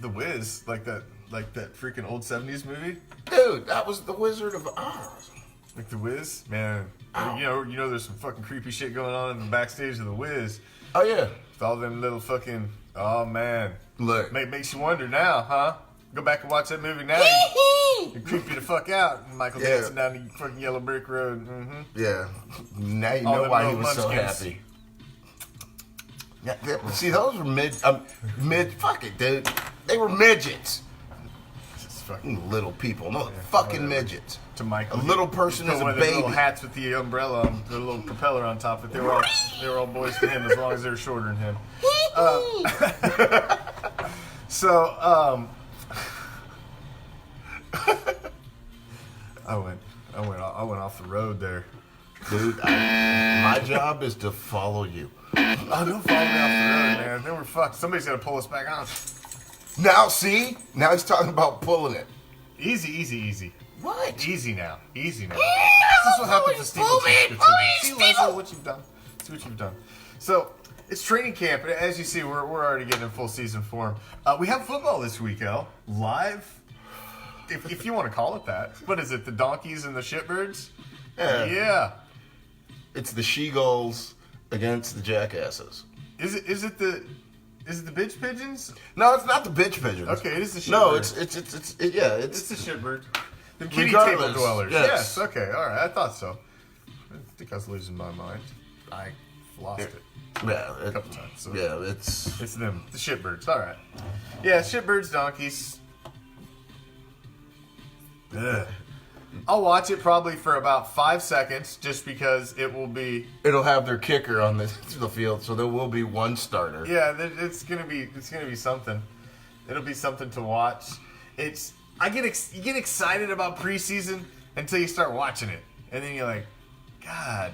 The Wiz, like that freaking old 70s movie? Dude, that was the Wizard of Oz. Like The Wiz? Man, you know there's some fucking creepy shit going on in the backstage of The Wiz. Oh, yeah. With all them little fucking, oh man. Look. Makes you wonder now, huh? Go back and watch that movie now. It creep you the fuck out. Michael dancing down the fucking yellow brick road. Mm-hmm. Yeah. Now you All know them why he little was so munchkins. happy. Yeah, see, those were mid, fuck it, dude. They were midgets. Just fucking Little people. No, fucking midgets. to Michael. A little person is a one of the little baby. hats with the umbrella, the little propeller on top of it. They were all boys to him as long as they were shorter than him. I went off the road there. Dude, my job is to follow you. Oh, don't follow me off the road, man. Then we're fucked. Somebody's got to pull us back on. Now, see? Now he's talking about pulling it. Easy. What? Easy now. This is what happens to Steve. See, Leslie, what you've done. See what you've done. So, it's training camp, and as you see, we're already getting in full season form. We have football this week, El. Live, if you want to call it that. What is it, the donkeys and the shitbirds? Yeah. It's the she-gulls against the jackasses. Is it the bitch pigeons? No, it's not the bitch pigeons. Okay, it is the shitbird. No, it's It's the shitbird. The kitty Regardless, table dwellers. yes. Okay, all right. I thought so. I think I was losing my mind. I lost it a couple times. So. Yeah, it's them, the shitbirds. All right. Yeah, shitbirds, donkeys. Ugh. I'll watch it probably for about 5 seconds, just because it'll have their kicker on the field, so there will be one starter. Yeah, it's gonna be something. It'll be something to watch. You get excited about preseason until you start watching it, and then you're like, God.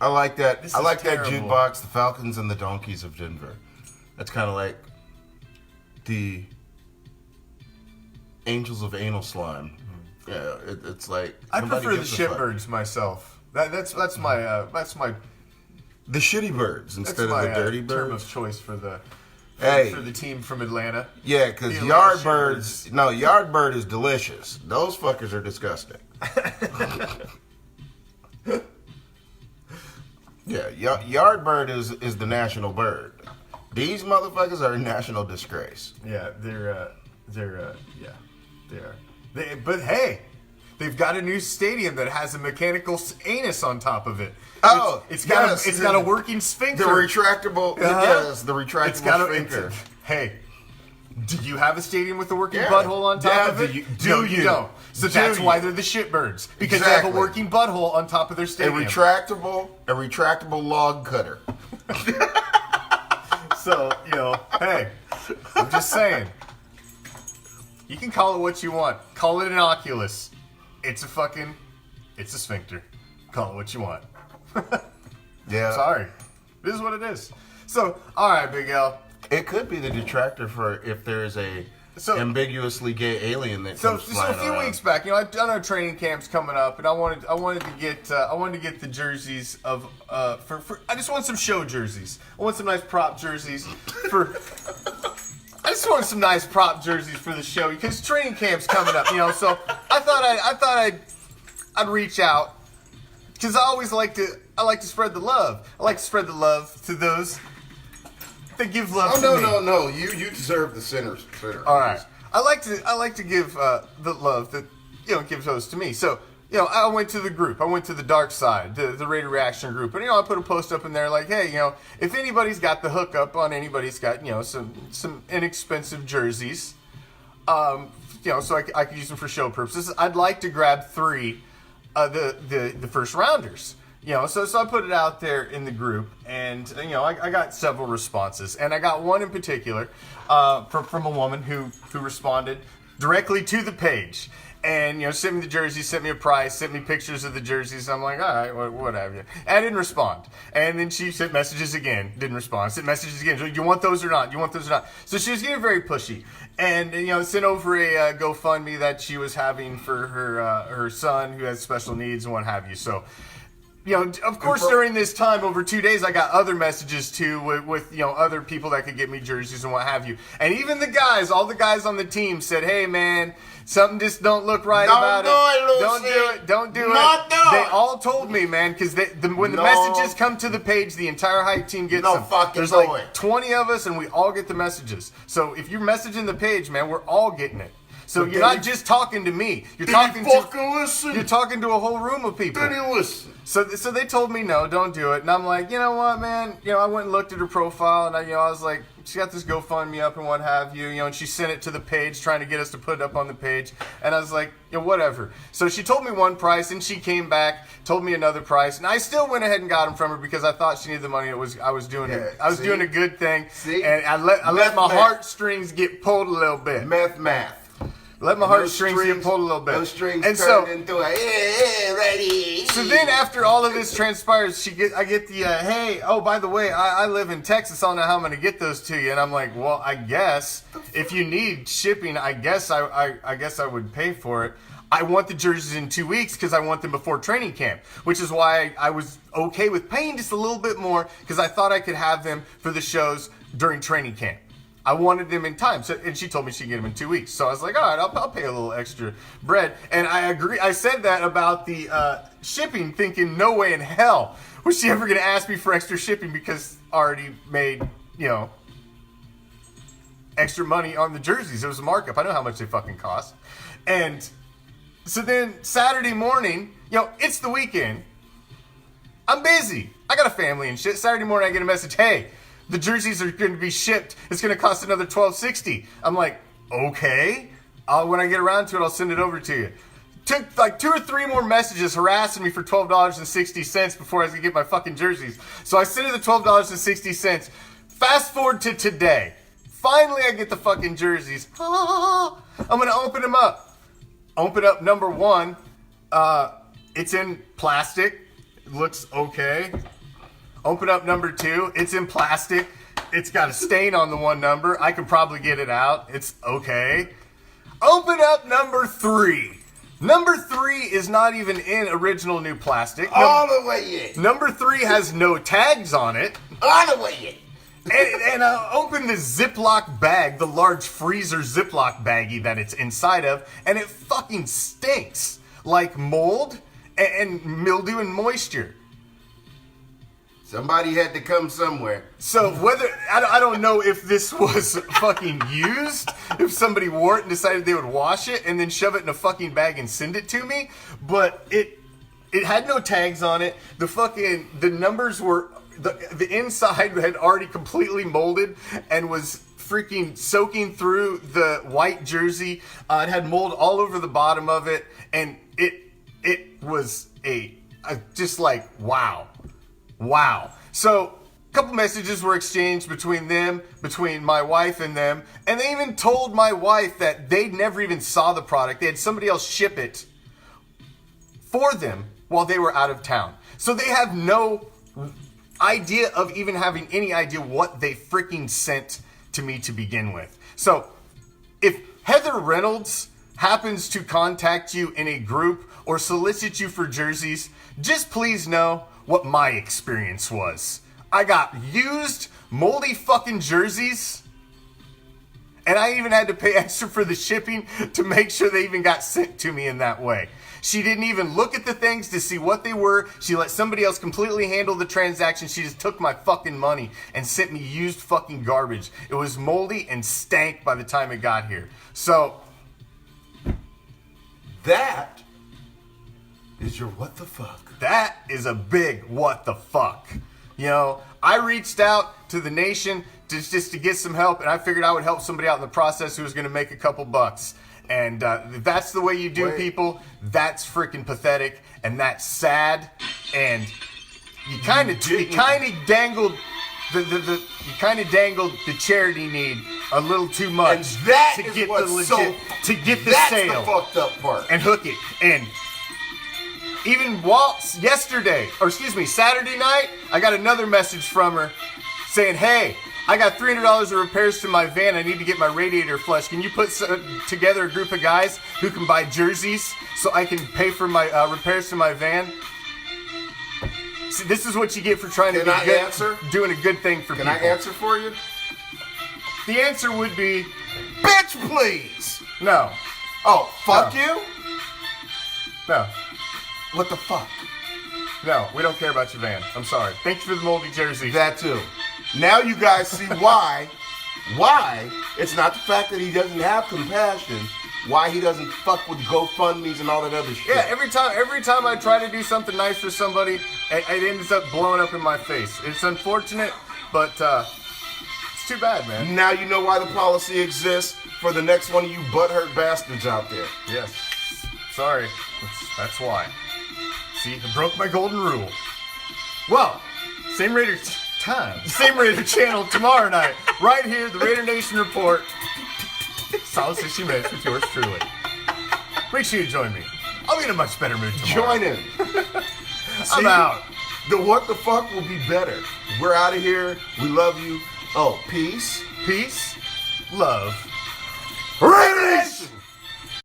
I like that. This I is like terrible. that jukebox, the Falcons and the Donkeys of Denver. That's kind of like the Angels of Anal Slime. Yeah, it's like I nobody prefer the gives a fuck. shitbirds myself. That's my The shitty birds instead of the dirty term birds. of choice for the team from Atlanta. Yeah, because The Yardbirds. No, Yardbird is delicious. Those fuckers are disgusting. Yeah, Yardbird is the national bird. These motherfuckers are a national disgrace. Yeah, they're Yeah. But hey, they've got a new stadium that has a mechanical anus on top of it. Oh, it's got a working sphincter. The retractable, yes, the retractable It's got sphincter. Hey, do you have a stadium with a working butthole on top of it? Do you? Don't. So that's why they're the shitbirds, because they have a working butthole on top of their stadium. A retractable log cutter. So, hey, I'm just saying. You can call it what you want. Call it an Oculus. It's a sphincter. Call it what you want. Yeah. Sorry. This is what it is. So, all right, Big L. It could be the detractor for if there's a ambiguously gay alien that comes flying a few around. weeks back, I know training camp's coming up, and I wanted to get the jerseys of for I just want some show jerseys. I want some nice prop jerseys for. I just want some nice prop jerseys for the show because training camp's coming up, So I thought I'd reach out because I like to spread the love. I like to spread the love to those that give love to me. No. You deserve the center. All right. I like to give the love that gives those to me. So I went to the group. I went to the dark side, the Raider Reaction group, and I put a post up in there like, hey, if anybody's got the hookup on anybody's got some inexpensive jerseys, so I could use them for show purposes. I'd like to grab 3 the first rounders. So I put it out there in the group, and I got several responses, and I got one in particular from a woman who responded directly to the page, and sent me the jersey, sent me a price, sent me pictures of the jerseys. I'm like, all right, whatever. And I didn't respond, and then she sent messages again, didn't respond. Sent messages again. Do you want those or not? Do you want those or not? So she was getting very pushy, and sent over a GoFundMe that she was having for her son who has special needs and what have you. So. Of course, during this time, over 2 days, I got other messages too with other people that could get me jerseys and what have you. And even all the guys on the team said, "Hey, man, something just don't look right about it. Don't do it. They all told me, man, because when the messages come to the page, the entire hype team gets them. There's like 20 of us, and we all get the messages. So if you're messaging the page, man, we're all getting it. So you're not just talking to me. You're talking to a whole room of people. Did he listen? So they told me no, don't do it. And I'm like, you know what, man? I went and looked at her profile, and I was like, she got this GoFundMe up and what have you. And she sent it to the page, trying to get us to put it up on the page. And I was like, whatever. So she told me one price, and she came back, told me another price, and I still went ahead and got them from her because I thought she needed the money. I was doing a good thing, and I let my heartstrings get pulled a little bit. Math. Let my heartstrings get pulled a little bit. Those strings and turned into a ready. So then after all of this transpires, I get the, hey, oh, by the way, I live in Texas. I don't know how I'm going to get those to you. And I'm like, well, I guess if you need shipping, I guess I would pay for it. I want the jerseys in 2 weeks because I want them before training camp, which is why I was okay with paying just a little bit more because I thought I could have them for the shows during training camp. I wanted them in time, and she told me she'd get them in 2 weeks. So I was like, all right, I'll pay a little extra bread. And I agree. I said that about the shipping, thinking no way in hell was she ever going to ask me for extra shipping because I already made, extra money on the jerseys. It was a markup. I know how much they fucking cost. And so then Saturday morning, it's the weekend. I'm busy. I got a family and shit. Saturday morning, I get a message, hey, the jerseys are going to be shipped. It's going to cost another $12.60. I'm like, okay. When I get around to it, I'll send it over to you. Took like 2 or 3 more messages harassing me for $12.60 before I could get my fucking jerseys. So I sent her the $12.60. Fast forward to today. Finally, I get the fucking jerseys. I'm going to open them up. Open up number 1. It's in plastic. It looks okay. Open up number 2. It's in plastic. It's got a stain on the one number. I can probably get it out. It's okay. Open up number 3. Number 3 is not even in original new plastic. All the way in. Number 3 has no tags on it. All the way in. And I opened the Ziploc bag, the large freezer Ziploc baggie that it's inside of, and it fucking stinks like mold and mildew and moisture. Somebody had to come somewhere. So whether I don't know if this was fucking used, if somebody wore it and decided they would wash it and then shove it in a fucking bag and send it to me, but it had no tags on it. The numbers were the inside had already completely molded and was freaking soaking through the white jersey. It had mold all over the bottom of it, and it was just like wow. So a couple messages were exchanged between my wife and them, and they even told my wife that they never even saw the product. They had somebody else ship it for them while they were out of town. So they have no idea of even having any idea what they freaking sent to me to begin with. So if Heather Reynolds happens to contact you in a group or solicit you for jerseys, just please know what my experience was. I got used, moldy fucking jerseys, and I even had to pay extra for the shipping to make sure they even got sent to me in that way. She didn't even look at the things to see what they were. She let somebody else completely handle the transaction. She just took my fucking money and sent me used fucking garbage. It was moldy and stank by the time it got here. So that is your what the fuck. That is a big what the fuck. You know, I reached out to the nation just to get some help, and I figured I would help somebody out in the process who was going to make a couple bucks. And if that's the way you do people, that's freaking pathetic, and that's sad. And you kind of dangled the charity need a little too much, and that to is get what's the legit, so, to get the that's sale the fucked up part, and hook it. And even Saturday night, I got another message from her saying, "Hey, I got $300 of repairs to my van. I need to get my radiator flushed. Can you put together a group of guys who can buy jerseys so I can pay for my repairs to my van?" See, this is what you get for trying to doing a good thing for people. Can I answer for you? The answer would be, bitch, please. No. Oh, fuck you? No. What the fuck? No, we don't care about your van. I'm sorry. Thank you for the moldy jersey. That too. Now you guys see why it's not the fact that he doesn't have compassion, why he doesn't fuck with GoFundMe's and all that other shit. Yeah, every time I try to do something nice for somebody, it ends up blowing up in my face. It's unfortunate, but it's too bad, man. Now you know why the policy exists for the next one of you butthurt bastards out there. Yes. Sorry. That's why. See, I broke my golden rule. Well, same Raider time. Same Raider channel tomorrow night. Right here, the Raider Nation Report. Solid 60 minutes with yours truly. Make sure you join me. I'll be in a much better mood tomorrow. Join in. I'm out. The what the fuck will be better. We're out of here. We love you. Oh, peace. Peace. Love. Raider Nation!